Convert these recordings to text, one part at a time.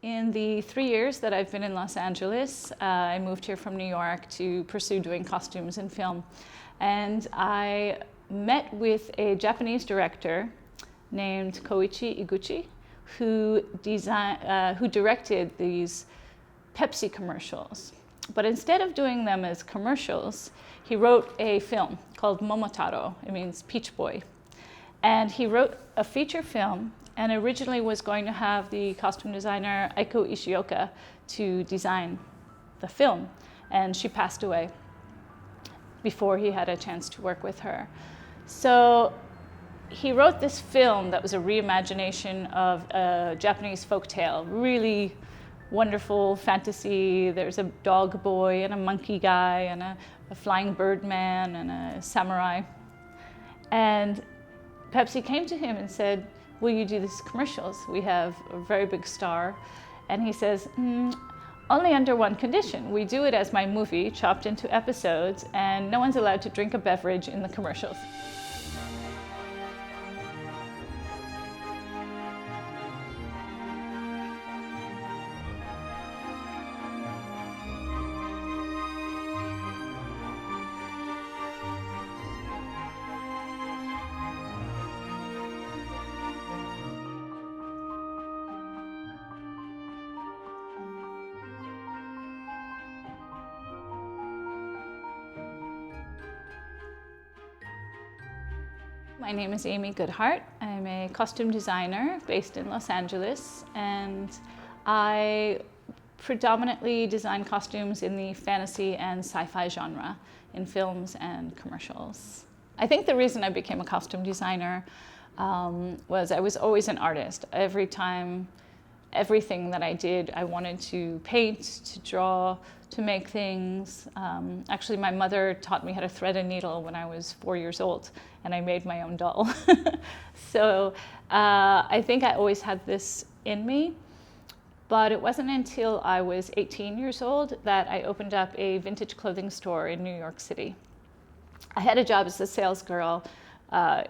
In the 3 years that I've been in Los Angeles, I moved here from New York to pursue doing costumes in film. And I met with a Japanese director named Koichi Iguchi, who directed these Pepsi commercials. But instead of doing them as commercials, he wrote a film called Momotaro. It means Peach Boy. And he wrote a feature film and originally was going to have the costume designer Aiko Ishioka to design the film. And she passed away before he had a chance to work with her. So he wrote this film that was a reimagination of a Japanese folktale, really wonderful fantasy. There's a dog boy and a monkey guy and a flying bird man and a samurai. And Pepsi came to him and said, will you do these commercials? We have a very big star. And he says, only under one condition. We do it as my movie, chopped into episodes, and no one's allowed to drink a beverage in the commercials. My name is Ami Goodheart. I'm a costume designer based in Los Angeles, and I predominantly design costumes in the fantasy and sci-fi genre in films and commercials. I think the reason I became a costume designer was I was always an artist. Everything that I did, I wanted to paint, to draw, to make things. Actually, my mother taught me how to thread a needle when I was 4 years old, and I made my own doll. So I think I always had this in me, but it wasn't until I was 18 years old that I opened up a vintage clothing store in New York City. I had a job as a sales girl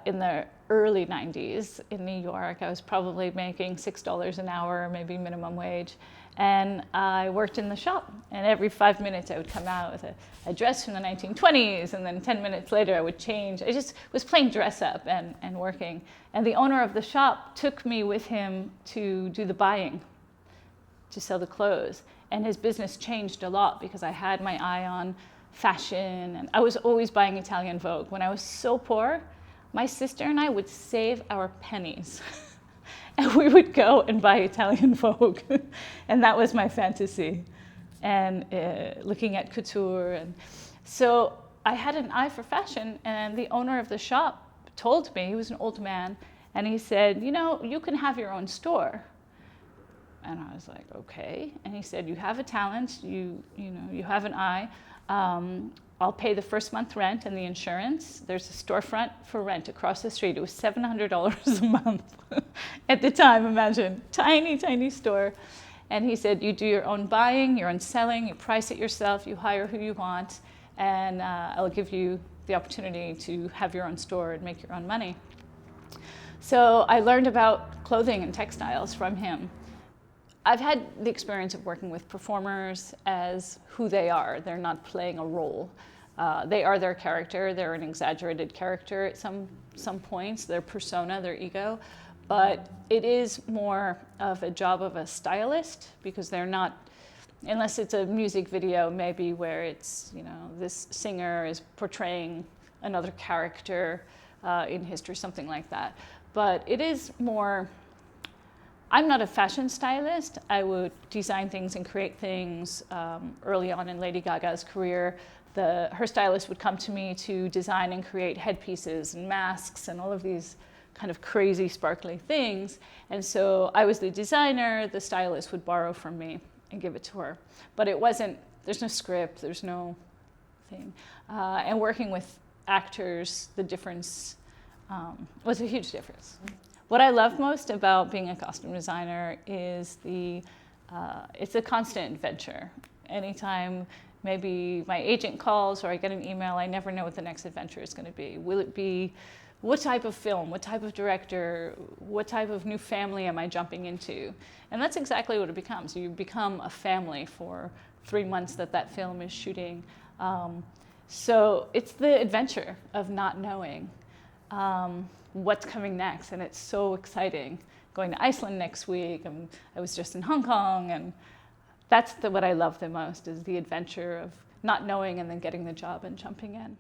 in the early 90s in New York. I was probably making $6 an hour, maybe minimum wage. And I worked in the shop, and every 5 minutes I would come out with a dress from the 1920s, and then 10 minutes later I would change. I just was playing dress up and working. And the owner of the shop took me with him to do the buying, to sell the clothes. And his business changed a lot because I had my eye on fashion, and I was always buying Italian Vogue. When I was so poor, my sister and I would save our pennies. And we would go and buy Italian Vogue. And that was my fantasy. And looking at couture. And so I had an eye for fashion. And the owner of the shop told me, he was an old man, and he said, you know, you can have your own store. And I was like, okay. And he said, you have a talent, you have an eye. I'll pay the first month rent and the insurance. There's a storefront for rent across the street. It was $700 a month at the time, imagine. Tiny, tiny store. And he said, you do your own buying, your own selling, you price it yourself, you hire who you want, and I'll give you the opportunity to have your own store and make your own money. So I learned about clothing and textiles from him. I've had the experience of working with performers as who they are. They're not playing a role. They are their character. They're an exaggerated character at some points, their persona, their ego. But it is more of a job of a stylist, because they're not, unless it's a music video maybe where it's, this singer is portraying another character in history, something like that. But it is more, I'm not a fashion stylist. I would design things and create things. Early on in Lady Gaga's career, her stylist would come to me to design and create headpieces and masks and all of these kind of crazy, sparkly things. And so I was the designer, the stylist would borrow from me and give it to her. But it wasn't, there's no script, there's no thing. And working with actors, the difference was a huge difference. What I love most about being a costume designer is it's a constant adventure. Anytime maybe my agent calls or I get an email, I never know what the next adventure is going to be. Will what type of film, what type of director, what type of new family am I jumping into? And that's exactly what it becomes. You become a family for 3 months that film is shooting. So it's the adventure of not knowing what's coming next, and it's so exciting. Going to Iceland next week, and I was just in Hong Kong, and that's what I love the most, is the adventure of not knowing and then getting the job and jumping in.